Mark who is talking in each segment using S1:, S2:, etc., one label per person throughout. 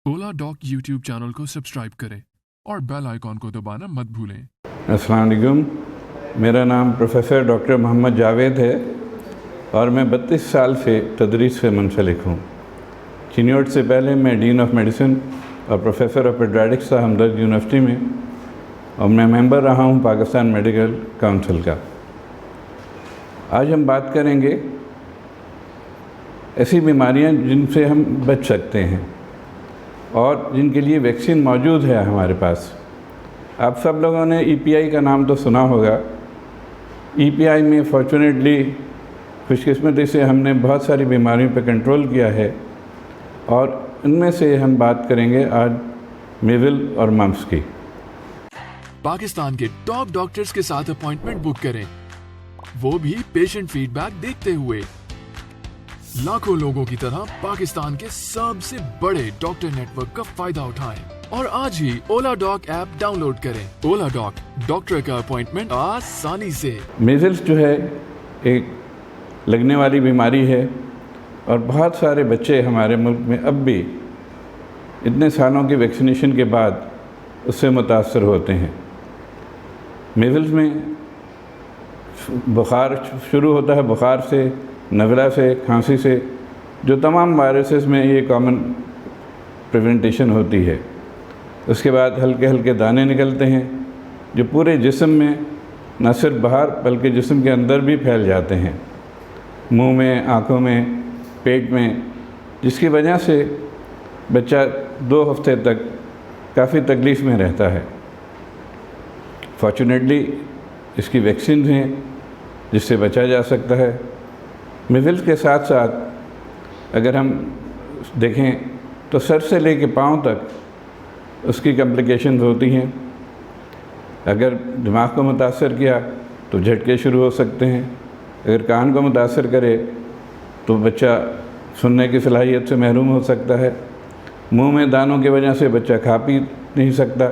S1: ओला dock YouTube channel को subscribe करें और बेल आइकॉन को दबाना मत भूलें।
S2: अस्सलाम वालेकुम, मेरा नाम प्रोफेसर डॉक्टर मोहम्मद जावेद है और मैं 32 साल से तदरीस से मुंसलिक हूँ। चीनियोट से पहले मैं डीन ऑफ मेडिसिन और प्रोफेसर ऑफ पेडियाट्रिक्स था हमदर्द यूनिवर्सिटी में, और मैं मेंबर रहा हूँ पाकिस्तान मेडिकल काउंसिल का। आज हम बात करेंगे ऐसी बीमारियाँ जिनसे हम बच सकते हैं और जिनके लिए वैक्सीन मौजूद है हमारे पास। आप सब लोगों ने EPI का नाम तो सुना होगा। EPI में फॉर्चुनेटली खुशकिस्मती से हमने बहुत सारी बीमारियों पर कंट्रोल किया है और इनमें से हम बात करेंगे आज मीज़ल और मम्प्स की।
S1: पाकिस्तान के टॉप डॉक्टर्स के साथ अपॉइंटमेंट बुक करें, वो भी पेशेंट फीडबैक देखते हुए। लाखों लोगों की तरह पाकिस्तान के सबसे बड़े डॉक्टर नेटवर्क का फायदा उठाएं और आज ही ओला डॉक ऐप डाउनलोड करें। ओला डॉक, डॉक्टर का अपॉइंटमेंट आसानी से।
S2: मीज़ल्स जो है एक लगने वाली बीमारी है और बहुत सारे बच्चे हमारे मुल्क में अब भी इतने सालों की वैक्सीनेशन के बाद उससे मुतासर होते हैं। मीज़ल्स में बुखार शुरू होता है, बुखार से, नज़ला से, खांसी से, जो तमाम वायरसेस में ये कॉमन प्रिवेंटेशन होती है। उसके बाद हल्के हल्के दाने निकलते हैं जो पूरे जिस्म में न सिर्फ बाहर बल्कि जिस्म के अंदर भी फैल जाते हैं, मुंह में, आँखों में, पेट में, जिसकी वजह से बच्चा 2 हफ्ते तक काफ़ी तकलीफ़ में रहता है। फॉर्चुनेटली इसकी वैक्सीन हैं जिससे बचा जा सकता है। मीज़ल्स के साथ साथ अगर हम देखें तो सर से लेकर पाँव तक उसकी कॉम्प्लिकेशंस होती हैं। अगर दिमाग को मुतासर किया तो झटके शुरू हो सकते हैं। अगर कान को मुतासर करे तो बच्चा सुनने की सलाहियत से महरूम हो सकता है। मुंह में दानों की वजह से बच्चा खा पी नहीं सकता,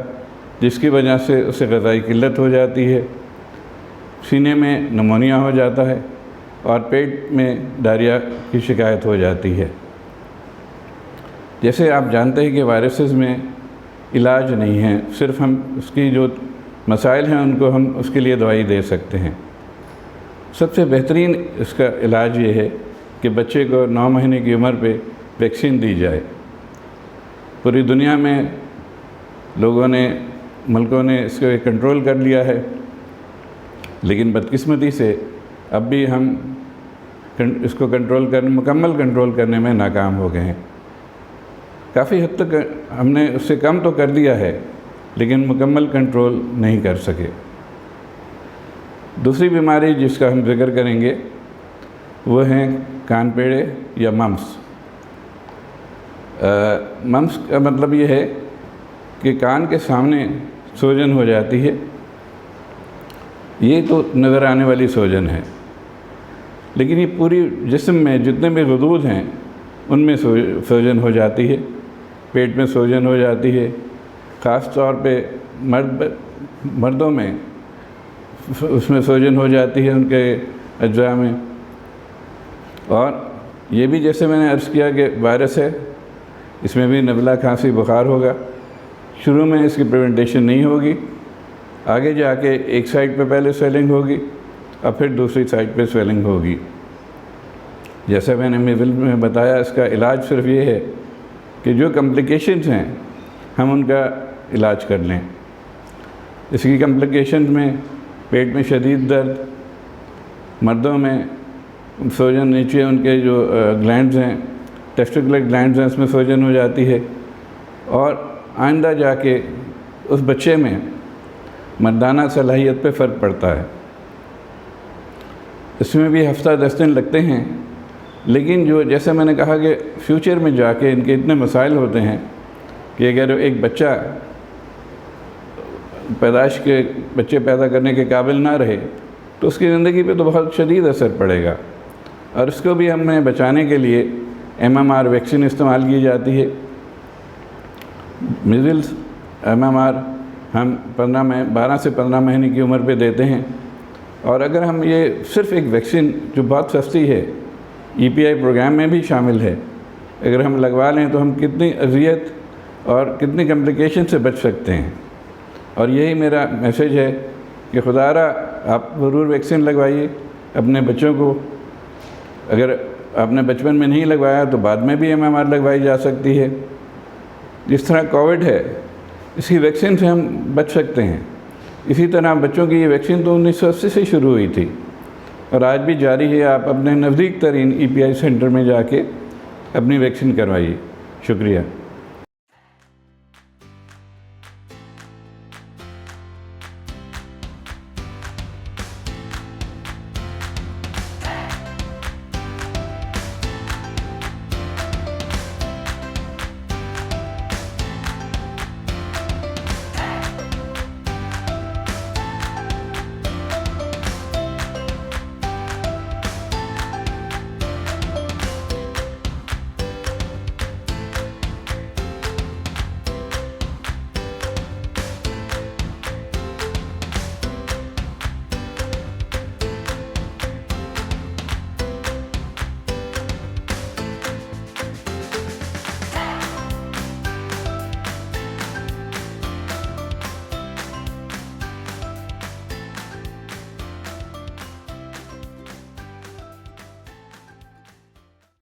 S2: जिसकी वजह से उसे ग़िज़ाई किल्लत हो जाती है। सीने में निमोनिया हो जाता है और पेट में डायरिया की शिकायत हो जाती है। जैसे आप जानते हैं कि वायरसेस में इलाज नहीं है, सिर्फ हम उसकी जो मसाइल हैं उनको हम उसके लिए दवाई दे सकते हैं। सबसे बेहतरीन इसका इलाज ये है कि बच्चे को 9 महीने की उम्र पे वैक्सीन दी जाए। पूरी दुनिया में लोगों ने, मुल्कों ने इसको कंट्रोल कर लिया है, लेकिन बदकिस्मती से अब भी हम इसको मुकम्मल कंट्रोल करने में नाकाम हो गए हैं। काफ़ी हद तक हमने उससे कम तो कर दिया है, लेकिन मुकम्मल कंट्रोल नहीं कर सके। दूसरी बीमारी जिसका हम जिक्र करेंगे वो हैं कान पेड़े या मम्प्स। मम्प्स का मतलब ये है कि कान के सामने सूजन हो जाती है। ये तो नज़र आने वाली सूजन है, लेकिन ये पूरी जिस्म में जितने भी गुदूद हैं उनमें सूजन हो जाती है। पेट में सूजन हो जाती है, ख़ास तौर पे मर्दों में उसमें सूजन हो जाती है उनके अज्जा में। और ये भी जैसे मैंने अर्ज़ किया कि वायरस है, इसमें भी नज़ला, खांसी, बुखार होगा। शुरू में इसकी प्रिवेंटेशन नहीं होगी, आगे जाके एक साइड पे पहले स्वेलिंग होगी और फिर दूसरी साइड पे स्वेलिंग होगी। जैसे मैंने मीज़ल्स में बताया, इसका इलाज सिर्फ ये है कि जो कॉम्प्लिकेशंस हैं हम उनका इलाज कर लें। इसकी कॉम्प्लिकेशंस में पेट में शदीद दर्द, मर्दों में सूजन, नीचे उनके जो ग्लैंड्स हैं, टेस्टिकुलर ग्लैंड्स हैं, उसमें सूजन हो जाती है और आइंदा जाके उस बच्चे में मर्दाना सलाहियत पे फ़र्क पड़ता है। इसमें भी हफ्ता 10 दिन लगते हैं, लेकिन जो जैसे मैंने कहा कि फ्यूचर में जाके इनके इतने मसाइल होते हैं कि अगर एक बच्चा पैदाइश के बच्चे पैदा करने के काबिल ना रहे तो उसकी ज़िंदगी पे तो बहुत शदीद असर पड़ेगा। और इसको भी हमें बचाने के लिए MMR वैक्सीन इस्तेमाल की जाती है। मीज़ल्स MMR हम 12 से 15 महीने की उम्र पे देते हैं। और अगर हम ये सिर्फ़ एक वैक्सीन जो बहुत सस्ती है, EPI प्रोग्राम में भी शामिल है, अगर हम लगवा लें तो हम कितनी अज़ियत اور کتنی کمپلیکیشن سے بچ سکتے ہیں۔ اور یہی میرا میسیج ہے کہ خدا را آپ ضرور ویکسین لگوائیے اپنے بچوں کو۔ اگر آپ نے بچپن میں نہیں لگوایا تو بعد میں بھی MMR لگوائی جا سکتی ہے۔ جس طرح کووڈ ہے، اس کی ویکسین سے ہم بچ سکتے ہیں۔ اسی طرح بچوں کی یہ ویکسین تو 1980 سے شروع ہوئی تھی اور آج بھی جاری ہے۔ آپ اپنے نزدیک ترین EPI سینٹر میں جا کے اپنی ویکسین کروائیے۔ شکریہ۔